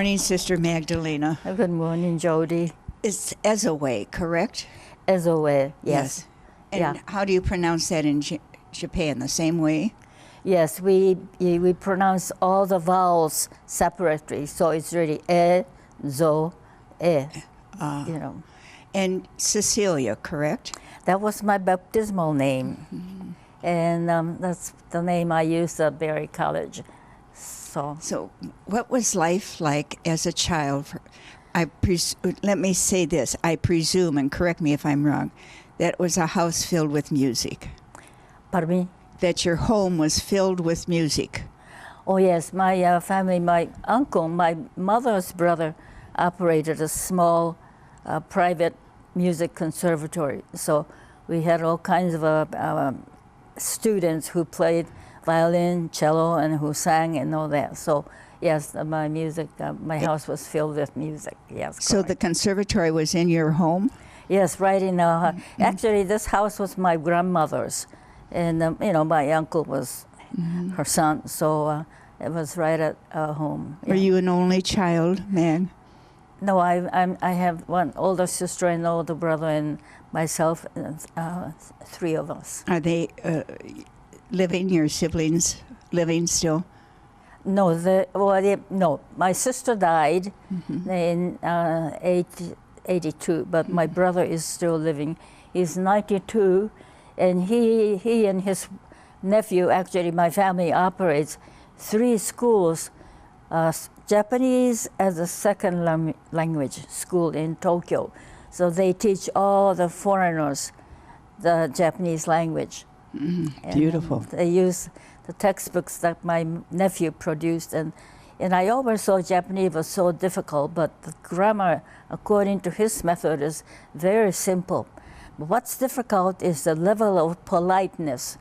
morning, Sister Magdalena. Good morning, Jody. It's Ezoe, correct? Ezoe, yes. And Yeah. how do you pronounce that in Japan? The same way? Yes, we pronounce all the vowels separately, so it's really zo, you know. And Cecilia, correct? That was my baptismal name, and that's the name I used at Berry College. So what was life like as a child? Let me say this. I presume, and correct me if I'm wrong, that it was a house filled with music. Pardon me? That your home was filled with music. Oh, yes. My family, my uncle, my mother's brother operated a small private music conservatory. So we had all kinds of students who played violin, cello, and who sang and all that. So, yes, my house was filled with music. Yes. So the conservatory was in your home? Yes, right in. Actually, this house was my grandmother's, and my uncle was her son. So it was right at home. Were you an only child, Mag? No, I have one older sister and older brother, and myself, three of us. Are they living? Your siblings living still? No, no. My sister died in 82, but my brother is still living. He's 92, and he and his nephew, actually my family operates 3 schools, Japanese as a second language school in Tokyo. So they teach all the foreigners the Japanese language. Beautiful. They use the textbooks that my nephew produced, and I always thought Japanese was so difficult, but the grammar, according to his method, is very simple. But what's difficult is the level of politeness.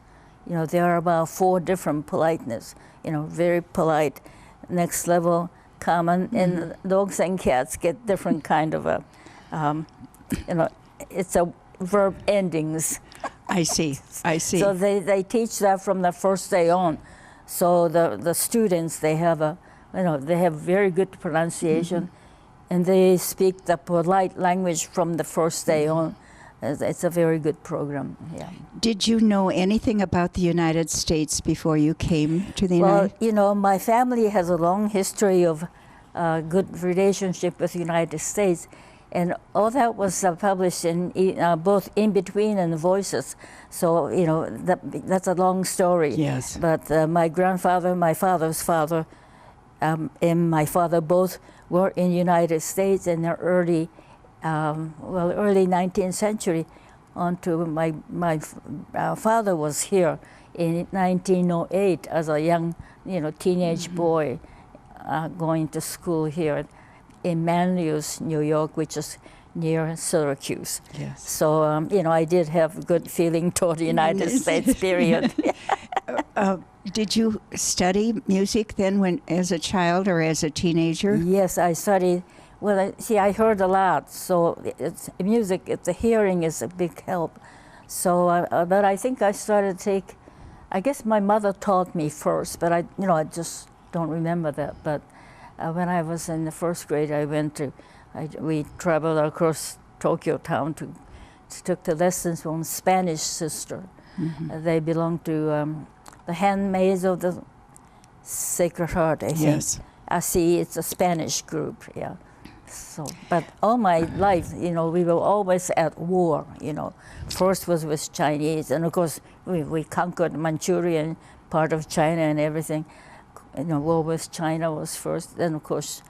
There are about 4 different politeness. Very polite, next level, common, and dogs and cats get different kind of it's a verb endings. I see. So they teach that from the first day on. So the students, they have they have very good pronunciation, and they speak the polite language from the first day on. It's a very good program. Yeah. Did you know anything about the United States before you came to the United States? Well, my family has a long history of good relationship with the United States. And all that was published in both In Between and Voices. So, that's a long story. Yes. But my grandfather, my father's father, and my father both were in the United States in the early 19th century. Onto my father was here in 1908 as a young, teenage boy going to school here in Manlius, New York, which is near Syracuse. Yes. So, I did have good feeling toward the United States, period. Did you study music then as a child or as a teenager? Yes, I studied. Well, I heard a lot, so music, the hearing is a big help. So, but I think I started to I guess my mother taught me first, but I just don't remember that. But when I was in the first grade, we traveled across Tokyo town took the lessons from Spanish sister. They belonged to the Handmaids of the Sacred Heart, I think. Yes. I see it's a Spanish group, yeah. So, but all my life, we were always at war, First was with Chinese, and of course we conquered Manchurian part of China and everything. War with China was first, then of course,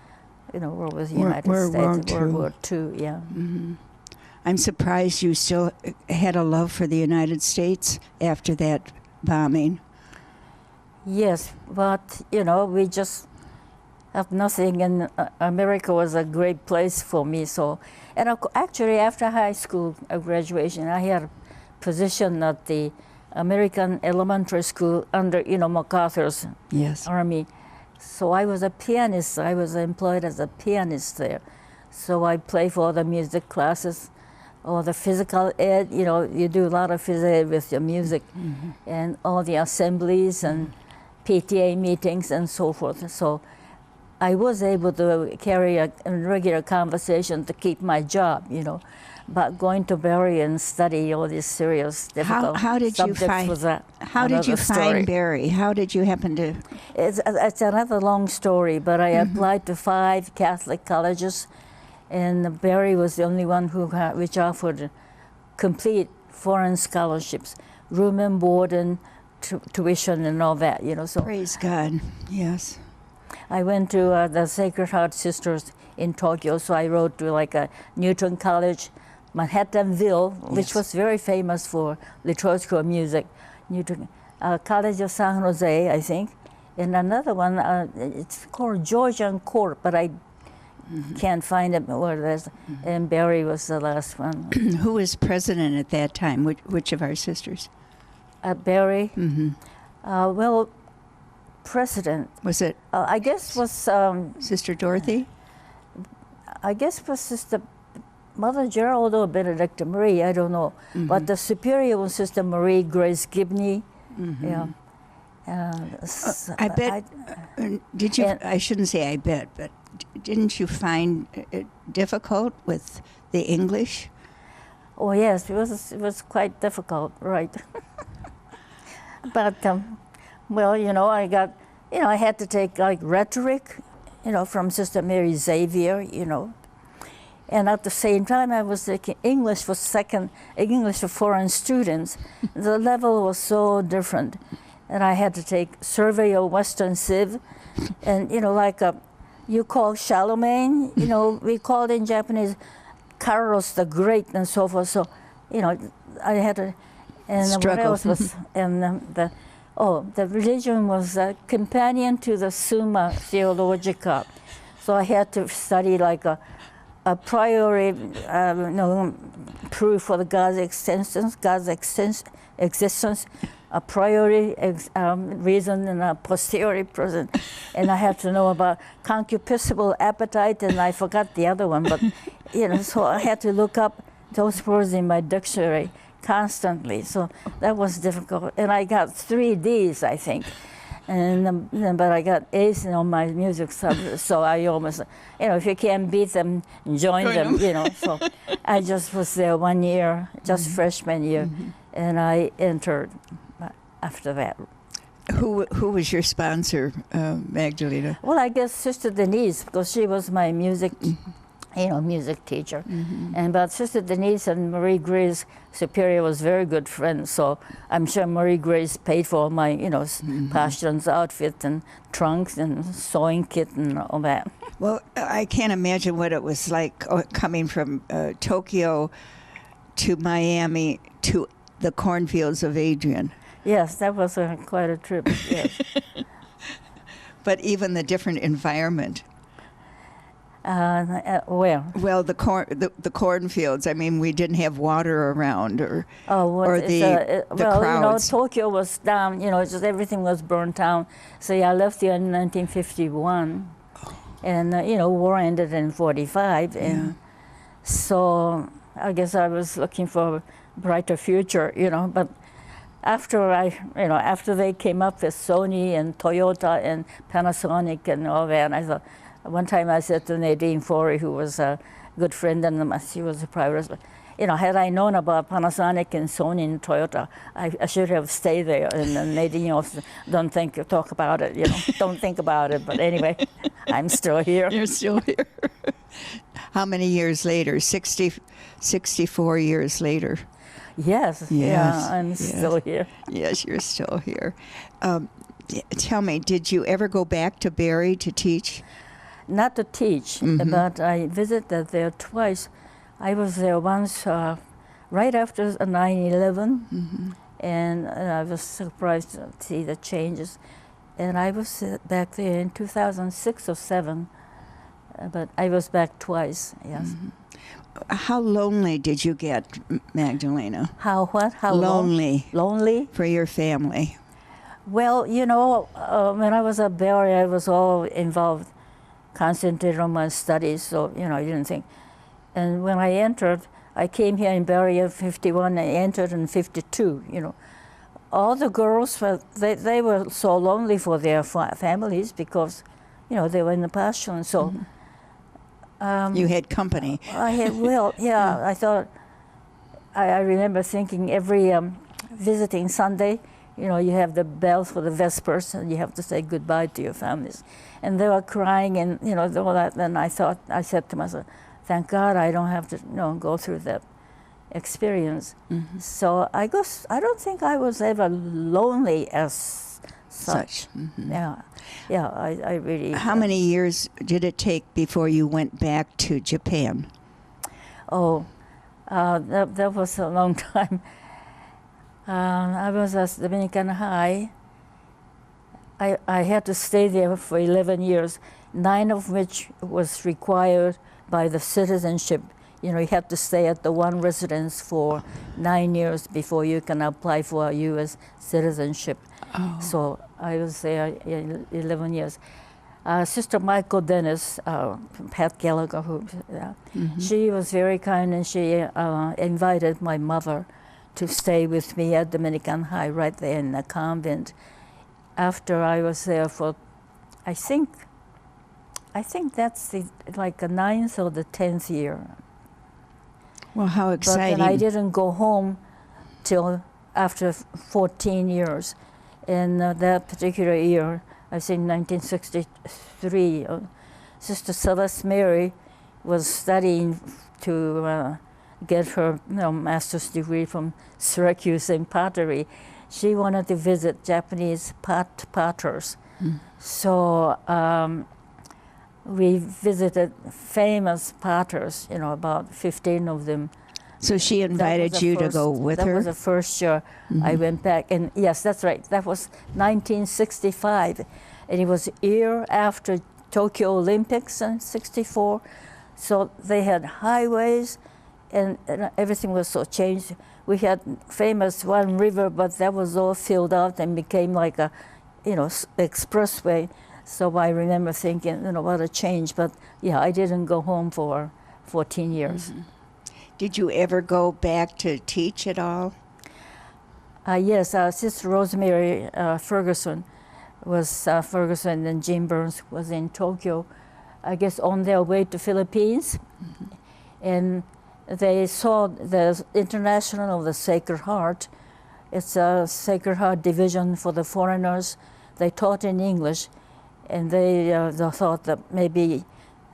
war with the United States, World War II, yeah. I'm surprised you still had a love for the United States after that bombing. Yes, but, we just have nothing, and America was a great place for me. So, and actually after high school graduation, I had a position at the American Elementary School under, MacArthur's Army. So I was a pianist. I was employed as a pianist there. So I play for the music classes or the physical ed. You do a lot of physical ed with your music, and all the assemblies and PTA meetings and so forth. So I was able to carry a regular conversation to keep my job, But going to Barry and study all these serious, difficult how did you subjects find, was how did you find Barry? How did you happen to? It's another long story, but I applied to 5 Catholic colleges, and Barry was the only one which offered complete foreign scholarships, room and board and tuition and all that, So Praise God. Yes. I went to the Sacred Heart Sisters in Tokyo, so I wrote to like a Newton College, Manhattanville, which was very famous for liturgical music, Newton College of San Jose, I think, and another one, it's called Georgian Court, but I can't find it where it is, and Barry was the last one. Who was president at that time? Which of our sisters? Barry? Well, president. Was it? I guess was Sister Dorothy? I guess was Sister Mother Gerald or Benedicta Marie, I don't know. But the superior was Sister Marie Grace Gibney. Yeah. I bet. Did you? I shouldn't say I bet, but didn't you find it difficult with the English? Oh yes, it was quite difficult, right? But well, I got, I had to take like rhetoric, from Sister Mary Xavier, And at the same time, I was taking English for foreign students. The level was so different. And I had to take Survey of Western Civ. And, you call Charlemagne, we called in Japanese Carlos the Great and so forth. So, I had to, and what else was, and the religion was a companion to the Summa Theologica. So I had to study like a priori proof for the God's existence, a priori reason and a posteriori present. And I had to know about concupiscible appetite, and I forgot the other one, but so I had to look up those words in my dictionary constantly. So that was difficult. And I got 3 Ds, I think. But I got A's on my music subject, so I almost, if you can't beat them, join them, So I just was there 1 year, just freshman year, and I entered after that. Who was your sponsor, Magdalena? Well, I guess Sister Denise, because she was my music teacher. But Sister Denise and Marie Grace Superior was very good friends, so I'm sure Marie Grace paid for all my, parson's outfit and trunks and sewing kit and all that. Well, I can't imagine what it was like coming from Tokyo to Miami to the cornfields of Adrian. Yes, that was quite a trip, yes. But even the different environment. Where? Well, the cornfields. I mean, we didn't have water around, or the crowds. Tokyo was down. Just everything was burned down. So I left here in 1951, and war ended in 45, and so I guess I was looking for a brighter future. But after they came up with Sony and Toyota and Panasonic and all that, and I thought. One time I said to Nadine Forey, who was a good friend, and she was a private, had I known about Panasonic and Sony and Toyota, I should have stayed there. And Nadine also, don't talk about it, don't think about it. But anyway, I'm still here. You're still here. How many years later? 64 years later. Yes. Yeah, I'm still here. Yes, you're still here. Tell me, did you ever go back to Barry to teach? Not to teach, but I visited there twice. I was there once right after 9/11, and I was surprised to see the changes. And I was back there in 2006 or 7, but I was back twice, yes. How lonely did you get, Magdalena? How what? How lonely? Lonely? For your family? Well, when I was at Barry, I was all involved, concentrated on my studies, so, I didn't think. And when I entered, I came here in Barry in 51, I entered in 52, All the girls, they were so lonely for their families because, they were in the pasture, and so. You had company. I had, I thought, I remember thinking every visiting Sunday, you have the bells for the Vespers, and you have to say goodbye to your families. And they were crying, and, all that, and I said to myself, thank God I don't have to, go through that experience. Mm-hmm. So I don't think I was ever lonely as such. Mm-hmm. Yeah, I really... How many years did it take before you went back to Japan? Oh, that was a long time. I was at Dominican High. I had to stay there for 11 years, 9 of which was required by the citizenship. You had to stay at the one residence for 9 years before you can apply for a U.S. citizenship. Oh. So I was there 11 years. Sister Michael Dennis, Pat Gallagher, she was very kind, and she invited my mother to stay with me at Dominican High right there in the convent. After I was there for, I think that's the 9th or the 10th year. Well, how exciting. But then I didn't go home till after 14 years. In that particular year, I think 1963, Sister Celeste Mary was studying to get her master's degree from Syracuse in pottery. She wanted to visit Japanese potters. So we visited famous potters, about 15 of them. So she invited you to go with her? That was the first year I went back. And yes, that's right. That was 1965. And it was a year after Tokyo Olympics in 64. So they had highways, and everything was so changed. We had famous one river, but that was all filled out and became like a, expressway. So I remember thinking, what a change. But yeah, I didn't go home for 14 years. Mm-hmm. Did you ever go back to teach at all? Yes, Sister Rosemary Ferguson and Jim Burns was in Tokyo, I guess on their way to Philippines. And they saw the International of the Sacred Heart. It's a Sacred Heart division for the foreigners. They taught in English, and they thought that maybe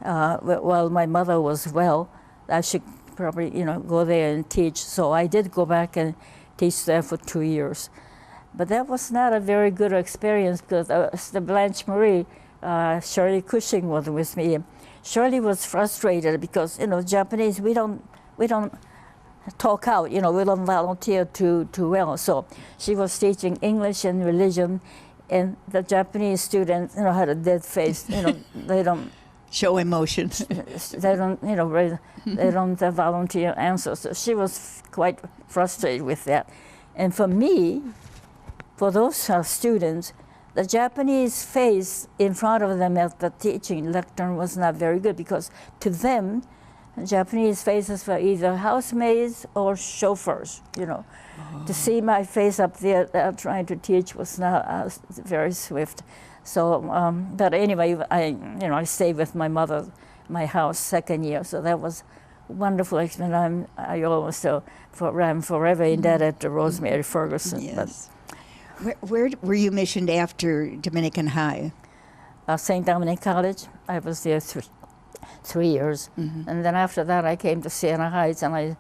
while my mother was well, I should probably go there and teach. So I did go back and teach there for 2 years. But that was not a very good experience because the Blanche Marie, Shirley Cushing was with me. Shirley was frustrated because Japanese, we don't talk out, we don't volunteer too well. So she was teaching English and religion, and the Japanese students had a dead face. They don't show emotions. They don't, they don't volunteer answers. So she was quite frustrated with that. And for me, for those students, the Japanese face in front of them at the teaching lectern was not very good because to them, Japanese faces were either housemaids or chauffeurs, To see my face up there trying to teach was not very swift. So, but anyway, I stayed with my mother, my house, second year. So that was wonderful experience. I always am forever indebted to Rosemary Ferguson. Yes. Where were you missioned after Dominican High? St. Dominic College. I was there 3 years. And then after that, I came to Siena Heights, and I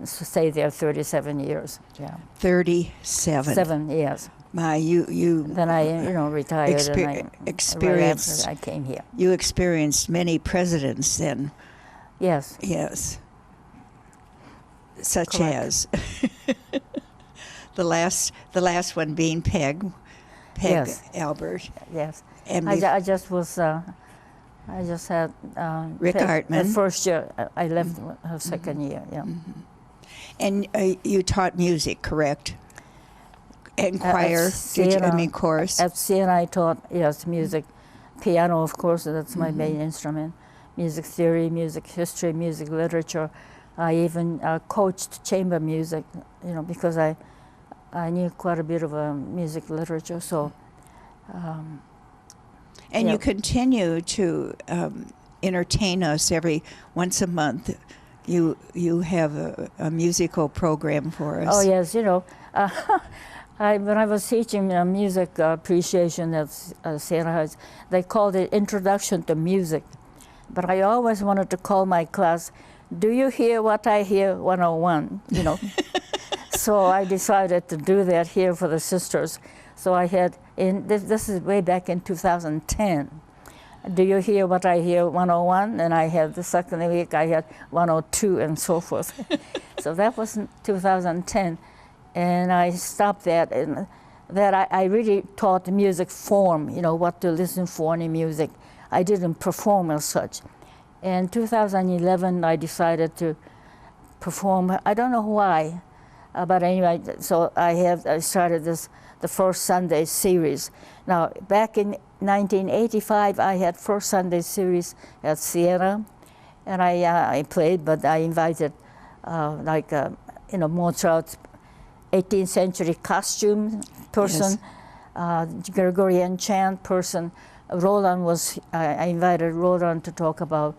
stayed there 37 years. Yeah. 37. 7 years. My, you. Then I, retired, and experienced. Right after I came here. You experienced many presidents then. Yes. Yes. Such Correct. as the last one being Peg Yes. Albert. Yes. And I just was. I just had Rick Hartman. The first year I left her second year. Yeah. And you taught music, correct? And choir, chorus? At Siena I taught, music. Piano, of course, that's my main instrument. Music theory, music history, music literature. I even coached chamber music, because I knew quite a bit of music literature. So. And Yeah. you continue to entertain us every once a month. You have a musical program for us. Oh yes, when I was teaching music appreciation at Sierra Heights, they called it Introduction to Music. But I always wanted to call my class, "Do you hear what I hear 101?" So I decided to do that here for the sisters. So I had, this is way back in 2010. "Do you hear what I hear 101?" And I had the second week, I had 102 and so forth. So that was in 2010. And I stopped that. And that I really taught the music form, what to listen for in music. I didn't perform as such. In 2011, I decided to perform. I don't know why, but anyway, so I started the First Sunday series. Now, back in 1985, I had First Sunday series at Sierra, and I played, but I invited Mozart's 18th century costume person, Yes. Gregorian chant person. I invited Roland to talk about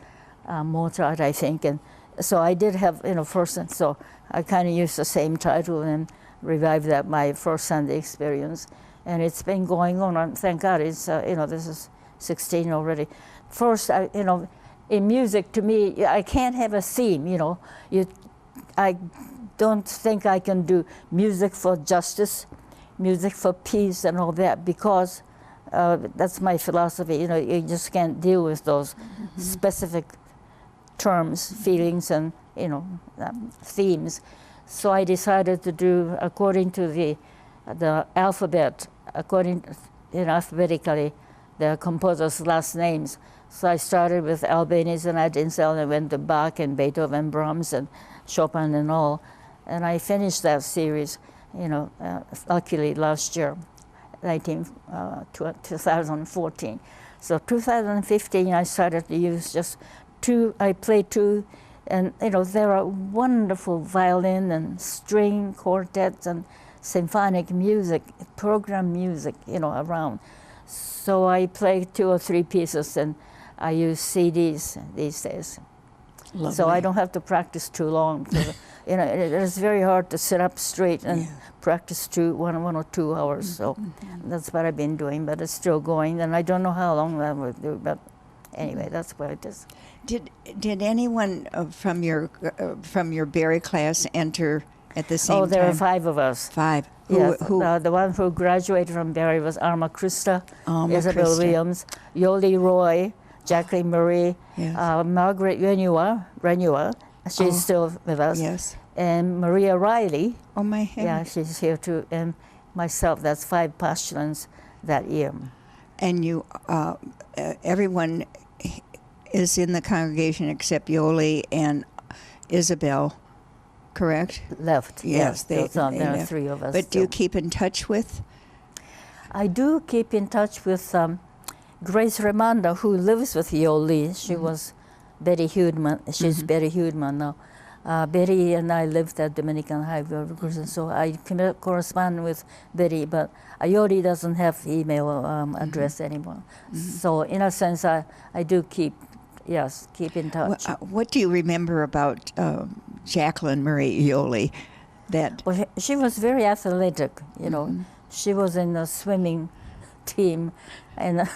Mozart, I think, and so I did have, first, and so I kind of used the same title and revived that, my First Sunday experience, and it's been going on, and thank God, it's, this is 16 already. First, in music, to me, I can't have a theme, I don't think I can do music for justice, music for peace and all that, because that's my philosophy. You just can't deal with those specific terms, feelings, and themes. So I decided to do according to the alphabet, alphabetically, the composers' last names. So I started with Albéniz, and I didn't sell, and I went to Bach and Beethoven, Brahms, and Chopin, and all. And I finished that series, luckily last year, 2014. So 2015, I started to use just two. I played two, and there are wonderful violin and string quartets and symphonic music, program music, around. So I play 2 or 3 pieces, and I use CDs these days. Lovely. So I don't have to practice too long. Because, it's very hard to sit up straight and practice 1 or 2 hours. So that's what I've been doing, but it's still going, and I don't know how long that will do. But anyway, that's what it is. Did anyone from your Berry class enter at the same time? Oh, there are 5 of us. 5. The one who graduated from Berry was Alma Krista, Isabel Krista. Williams, Yoli Roy, Jacqueline Marie, Yes. Margaret Renua, she's still with us, Yes. and Maria Riley, Oh my heavens. yeah, she's here too, and myself. That's 5 postulants that year. And you, everyone is in the congregation except Yoli and Isabel, correct? Left. Yes, there are left. 3 of us. But do you still. keep in touch with? I do keep in touch with Grace Ramonda, who lives with Yoli. She was Betty Hudman. She's Betty Hudman now. Betty and I lived at Dominican Lives, so I correspond with Betty, but Yoli doesn't have email address anymore. So in a sense, I do keep in touch. What do you remember about Jacqueline Marie Yoli? Well, she was very athletic, She was in the swimming team, and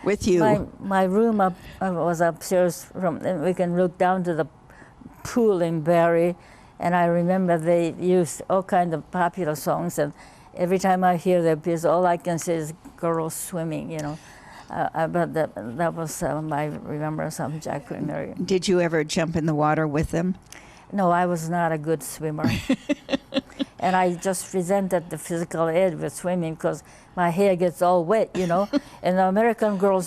With you. my room was upstairs. We can look down to the pool in Barrie, and I remember they used all kinds of popular songs, and every time I hear their piece, all I can say is girls swimming, but that was my remembrance of Jacqueline Mary. Did you ever jump in the water with them? No, I was not a good swimmer. And I just resented the physical aid with swimming because my hair gets all wet, And the American girls,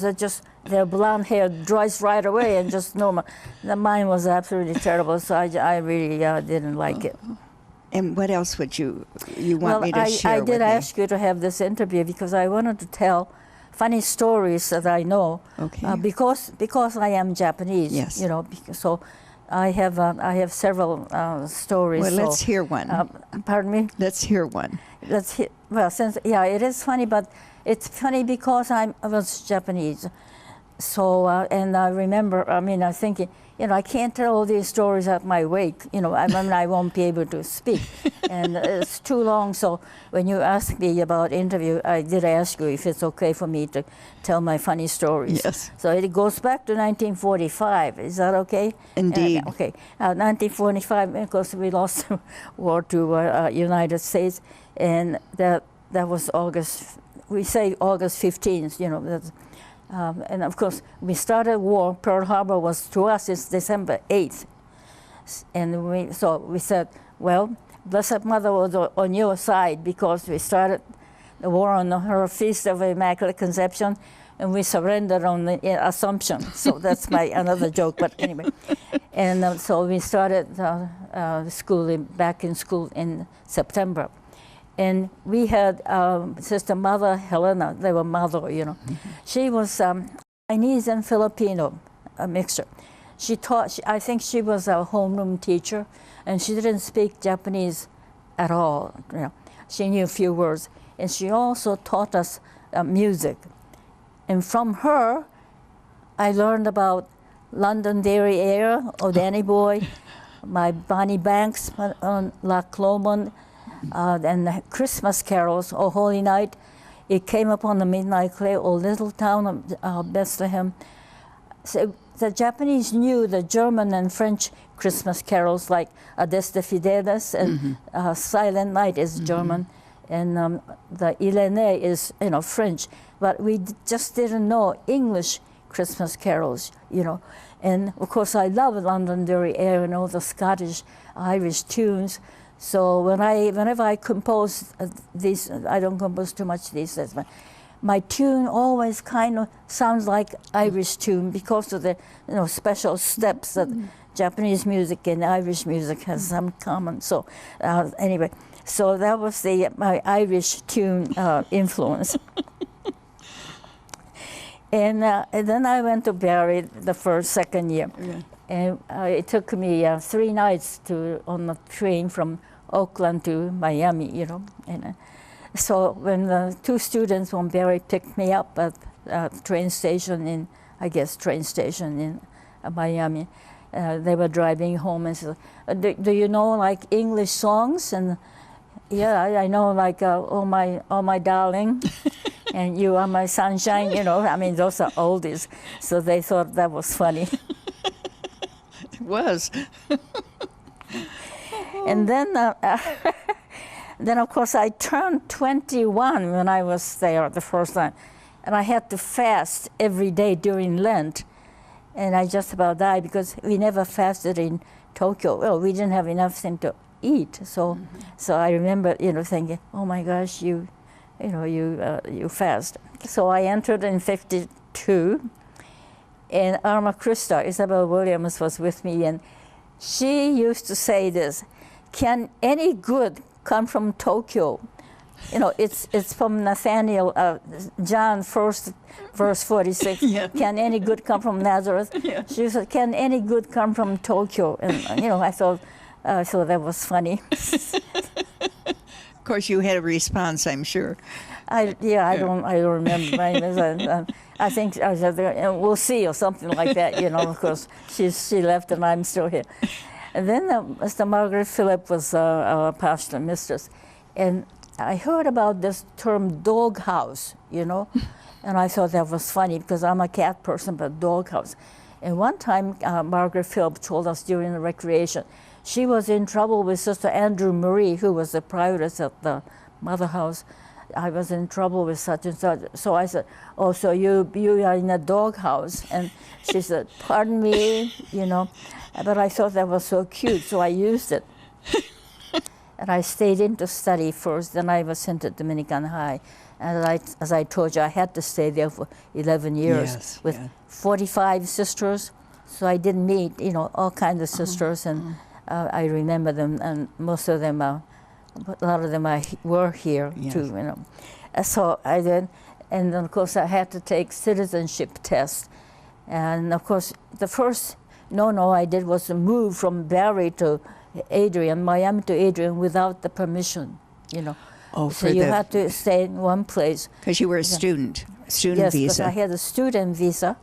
their blonde hair dries right away and just normal. Mine was absolutely terrible, so I really didn't like it. And what else would you want me to share I with did me? ask you to have this interview because I wanted to tell funny stories that I know. Okay. Because I am Japanese, Yes. So I have several stories. Well, let's hear one. Pardon me? Let's hear one. Well, it is funny, but it's funny because I was Japanese. So, and I remember, I mean, I was thinking, I can't tell all these stories at my wake. I won't be able to speak. And it's too long. So when you asked me about interview, I did ask you if it's okay for me to tell my funny stories. Yes. So it goes back to 1945. Is that okay? Indeed. Okay. 1945, of course, we lost the war to United States. And that was August, we say August 15th, that's, and of course, we started war. Pearl Harbor was, to us, it's December 8th. And we said, well, Blessed Mother was on your side because we started the war on her Feast of Immaculate Conception, and we surrendered on the Assumption. So that's another joke, but anyway. And so we started back in school in September. And we had Sister Mother Helena, they were mother, Mm-hmm. She was Chinese and Filipino, a mixture. She taught, I think she was a homeroom teacher, and she didn't speak Japanese at all. She knew a few words. And she also taught us music. And from her, I learned about Londonderry Air, O Danny Boy, my Bonnie Banks, Loch Lomond, and the Christmas carols, O Holy Night, It Came Upon the Midnight Clay, O Little Town of Bethlehem. So the Japanese knew the German and French Christmas carols like Adeste Fidelis and Silent Night is German, and the Ilene is French. But we just didn't know English Christmas carols, And of course, I love Londonderry Air and all the Scottish, Irish tunes. So whenever I compose these, I don't compose too much these days, but my tune always kind of sounds like Irish tune because of the special steps that Japanese music and Irish music has some common. So anyway, so that was my Irish tune influence. And then I went to Barrie the second year. Yeah. And it took me 3 nights on the train from Oakland to Miami, And so when the 2 students from Barrie picked me up at the train station in Miami, they were driving home and said, do you know like English songs? And yeah, I know like Oh My Darling. And You Are My Sunshine, those are oldies. So they thought that was funny. It was. And then, then of course, I turned 21 when I was there the first time. And I had to fast every day during Lent. And I just about died because we never fasted in Tokyo. Well, we didn't have enough thing to eat. So I remember, thinking, oh my gosh, you fast. So I entered in 52, and Alma Christa, Isabel Williams, was with me, and she used to say this: "Can any good come from Tokyo?" It's from Nathaniel, John 1, verse 46. Yeah. Can any good come from Nazareth? Yeah. She said, "Can any good come from Tokyo?" And I thought that was funny. Of course, you had a response, I'm sure. I don't remember. I think I said, "We'll see," or something like that. Of course, she left and I'm still here. And then Mr. Margaret Phillip was our pastor mistress, and I heard about this term "doghouse," and I thought that was funny because I'm a cat person, but doghouse. And one time, Margaret Phillip told us during the recreation, she was in trouble with Sister Andrew Marie, who was the prioress at the Mother House. I was in trouble with such and such. So I said, "Oh, so you are in a doghouse?" And she said, "Pardon me," But I thought that was so cute, so I used it. And I stayed in to study first. Then I was sent to Dominican High. And as I told you, I had to stay there for 11 years with 45 sisters. So I did meet, all kinds of sisters, and I remember them, and most of them, a lot of them were here too, So I did, and then of course I had to take citizenship test, and of course the first no I did was to move from Barrie to Miami to Adrian without the permission, Oh, So you had to stay in one place. Because you were a student Yes, because visa. I had a student visa,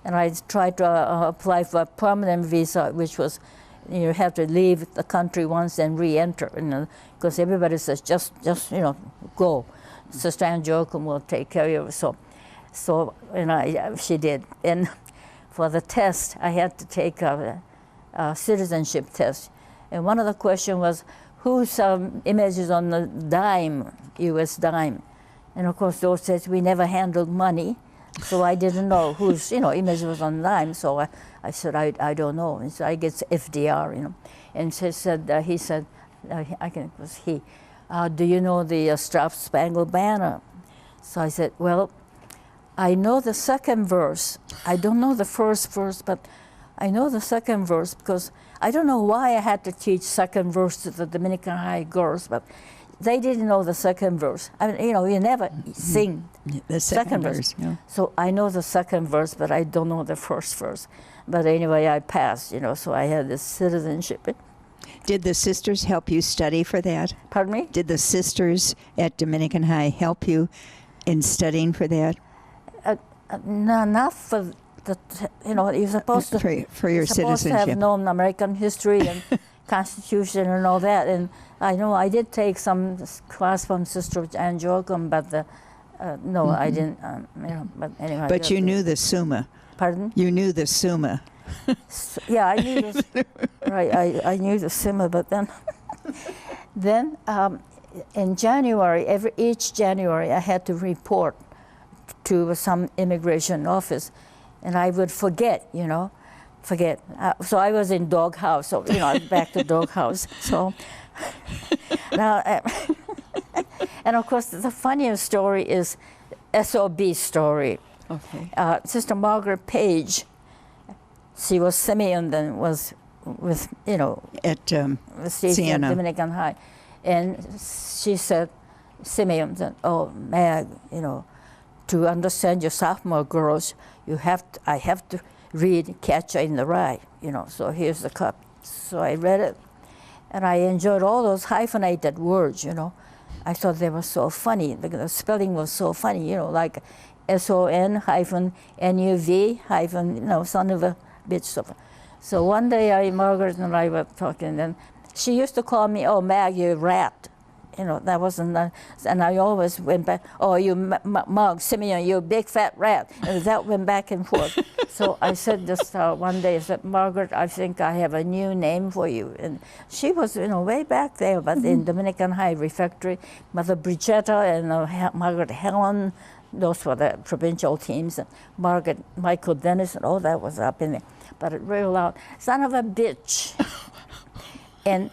and I tried to apply for a permanent visa, which was you have to leave the country once and re-enter, because everybody says just go. Sister Angelica will take care of you. So she did. And for the test, I had to take a citizenship test, and one of the questions was whose image is on the dime, U.S. dime. And of course, those says we never handled money, so I didn't know whose image was on the dime. So I said I don't know. And so I guess FDR, And he said I think it was he. Do you know the Star-Spangled Banner? So I said, well, I know the second verse. I don't know the first verse, but I know the second verse because I don't know why I had to teach second verse to the Dominican High girls, but they didn't know the second verse. I mean, you never sing the second verse. Yeah. So I know the second verse, but I don't know the first verse. But anyway, I passed, so I had this citizenship. Did the sisters help you study for that? Pardon me? Did the sisters at Dominican High help you in studying for that? No, not for you're supposed to for your citizenship. To have known American history and Constitution and all that. And I know I did take some class from Sister Angelica, but no, I didn't. But anyway. But you knew the Summa. Pardon? You knew the Summa. Yeah, I knew this. Right, I knew the Summa, but then in January, each January, I had to report to some immigration office, and I would forget. So I was in doghouse. So back to doghouse. So now, and of course, the funniest story is SOB story. Okay. Sister Margaret Page. She was Simeon, then was with at Siena. Dominican High, and she said, Simeon said, "Oh, Mag, to understand your sophomore girls, I have to read Catcher in the Rye, So here's the copy." So I read it, and I enjoyed all those hyphenated words, I thought they were so funny. The spelling was so funny, like SON-NUV- son of a bitch. So one day Margaret and I were talking, and she used to call me, "Oh, Mag, you rat." That wasn't, and I always went back, "Oh, you Mug, Simeon, you big fat rat." And that went back and forth. So I said this one day, I said, "Margaret, I think I have a new name for you." And she was, way back there, but in Dominican High Refectory, Mother Brigitta and Margaret Helen, those were the provincial teams, and Margaret, Michael Dennis, and all that was up in there. But it real loud, "Son of a bitch." And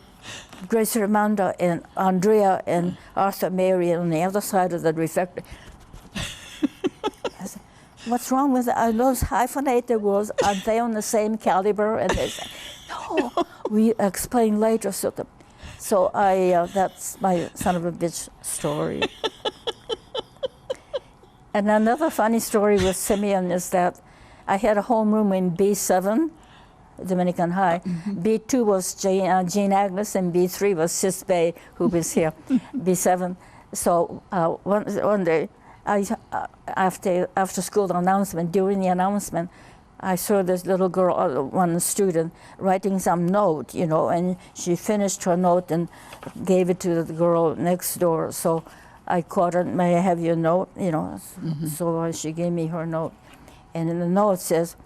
Grace Ramonda and Andrea and Arthur Mary on the other side of the refectory. I said, "What's wrong with those hyphenated words? Aren't they on the same caliber?" And they said, "No, we explain later." So that's my son of a bitch story. And another funny story with Simeon is that I had a homeroom in B7, Dominican High. B2 was Jean Agnes, and B3 was Sis Bay, who was here, B7. So one day, after school announcement, during the announcement, I saw this little girl, one student, writing some note, and she finished her note and gave it to the girl next door. So I caught her, "May I have your note?" So she gave me her note. And in the note says,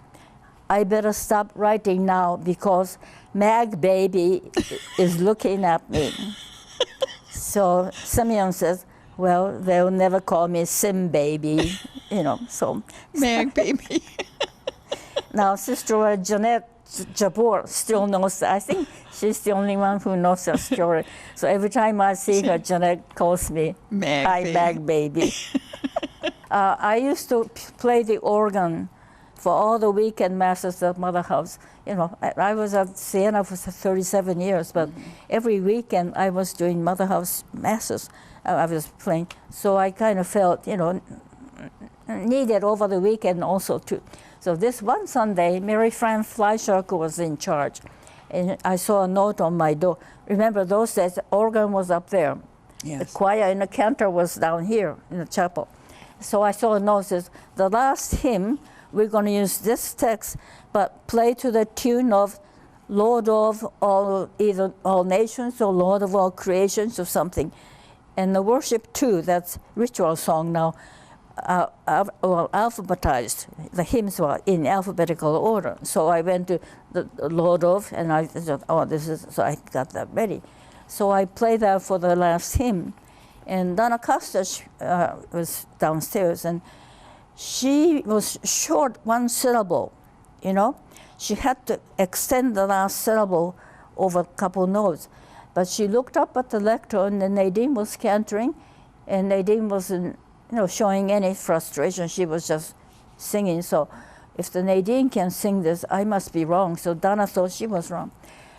"I better stop writing now because Mag baby is looking at me." So Simeon says, "Well, they'll never call me Sim baby," so. Mag baby. Now, Sister Jeanette Jabor still knows that. I think she's the only one who knows that story. So every time I see her, Jeanette calls me Mag baby. I used to play the organ for all the weekend masses at Mother House. I was at Siena for 37 years, but every weekend I was doing Mother House masses. I was playing. So I kind of felt, needed over the weekend also too. So this one Sunday, Mary Fran Fleischer was in charge, and I saw a note on my door. Remember those days, the organ was up there. The choir and the cantor was down here in the chapel. So I saw a note that says, the last hymn, we're going to use this text, but play to the tune of Lord of all, either all nations or Lord of all creations or something. And the worship too, that's ritual song now, alphabetized. The hymns were in alphabetical order. So I went to the Lord of, and I thought, oh, this is, so I got that ready. So I played that for the last hymn. And Donna Costa was downstairs, and she was short one syllable, you know. She had to extend the last syllable over a couple notes. But she looked up at the lectern, and Nadine was cantering, and Nadine wasn't, showing any frustration. She was just singing. So if the Nadine can sing this, I must be wrong. So Donna thought she was wrong.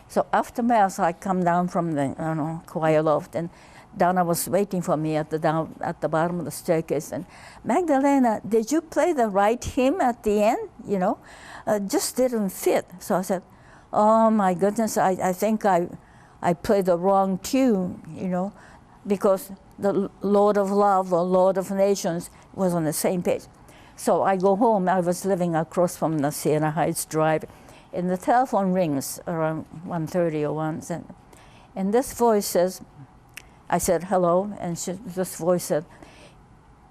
So after Mass, I come down from the choir loft, and Donna was waiting for me at the bottom of the staircase. And Magdalena, did you play the right hymn at the end? Just didn't fit. So I said, oh my goodness, I think I played the wrong tune, because the Lord of Love or Lord of Nations was on the same page. So I go home. I was living across from the Siena Heights Drive, and the telephone rings around 1:30 or 1, and this voice says, I said, hello, and this voice said,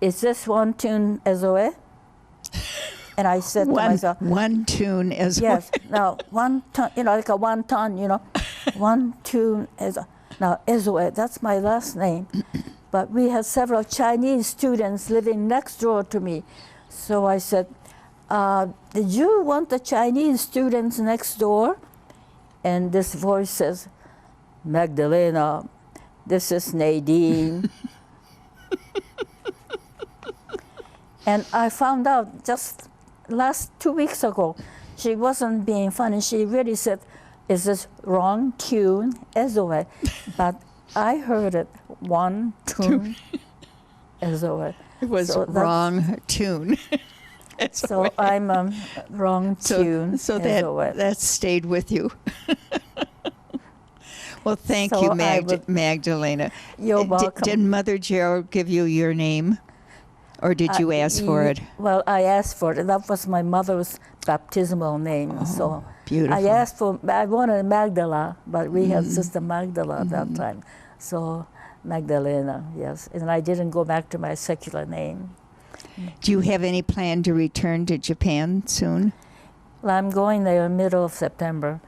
is this one tune Ezoe? And I said to myself, one tune Ezoe. Yes, now one ton, like a 1 ton, one tune Ezoe. Now Ezoe, that's my last name, but we had several Chinese students living next door to me. So I said, did you want the Chinese students next door? And this voice says, Magdalena, this is Nadine. And I found out just last 2 weeks ago, she wasn't being funny. She really said, is this wrong tune, Ezoe? But I heard it, one tune, Ezoe. It was wrong tune. So I'm wrong tune, so Ezoe. that stayed with you. Well, thank you, Magdalena. You're welcome. Did Mother Gerald give you your name, or did you ask for it? Well, I asked for it. That was my mother's baptismal name. Oh, so beautiful. I wanted Magdala, but we had Sister Magdala at that time. So Magdalena, yes. And I didn't go back to my secular name. Do you have any plan to return to Japan soon? Well, I'm going there in the middle of September.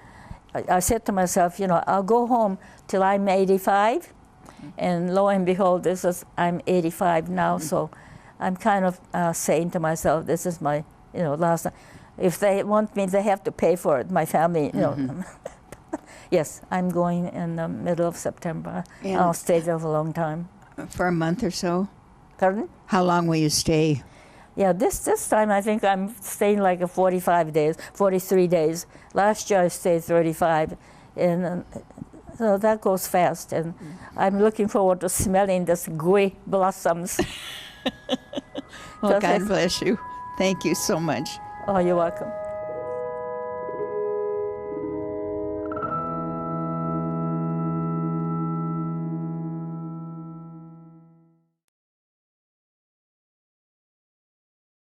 I said to myself, I'll go home till I'm 85. And lo and behold, I'm 85 now, so I'm kind of saying to myself, this is my, last time. If they want me, they have to pay for it, my family, Yes, I'm going in the middle of September. And I'll stay there for a long time. For a month or so? Pardon? How long will you stay? Yeah, this time I think I'm staying like 43 days. Last year I stayed 35, and so that goes fast. And I'm looking forward to smelling this gooey blossoms. Well, God bless you. Thank you so much. Oh, you're welcome.